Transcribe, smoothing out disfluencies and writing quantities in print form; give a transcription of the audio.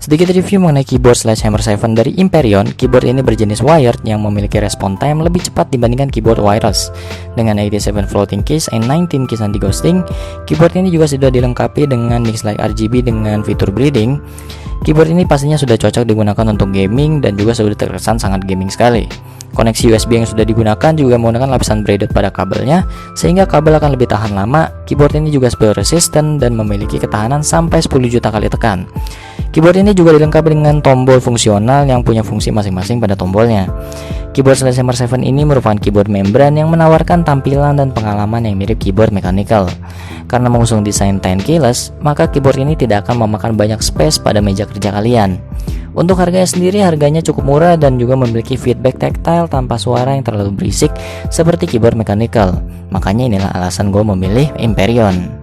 Sedikit review mengenai keyboard Sledgehammer 7 dari Imperion. Keyboard ini berjenis wired yang memiliki respon time lebih cepat dibandingkan keyboard wireless. Dengan 87 floating keys and 19 keys anti ghosting, keyboard ini juga sudah dilengkapi dengan Nix-like RGB dengan fitur breathing. Keyboard ini pastinya sudah cocok digunakan untuk gaming dan juga sudah terkesan sangat gaming sekali. Koneksi USB yang sudah digunakan juga menggunakan lapisan braided pada kabelnya, sehingga kabel akan lebih tahan lama. Keyboard ini juga spill resistant dan memiliki ketahanan sampai 10 juta kali tekan. Keyboard ini juga dilengkapi dengan tombol fungsional yang punya fungsi masing-masing pada tombolnya. Keyboard Sledgehammer 7 ini merupakan keyboard membran yang menawarkan tampilan dan pengalaman yang mirip keyboard mechanical. Karena mengusung desain 10 keyless, maka keyboard ini tidak akan memakan banyak space pada meja kerja kalian. Untuk harganya sendiri, harganya cukup murah dan juga memiliki feedback tactile tanpa suara yang terlalu berisik seperti keyboard mechanical. Makanya inilah alasan gue memilih Imperion.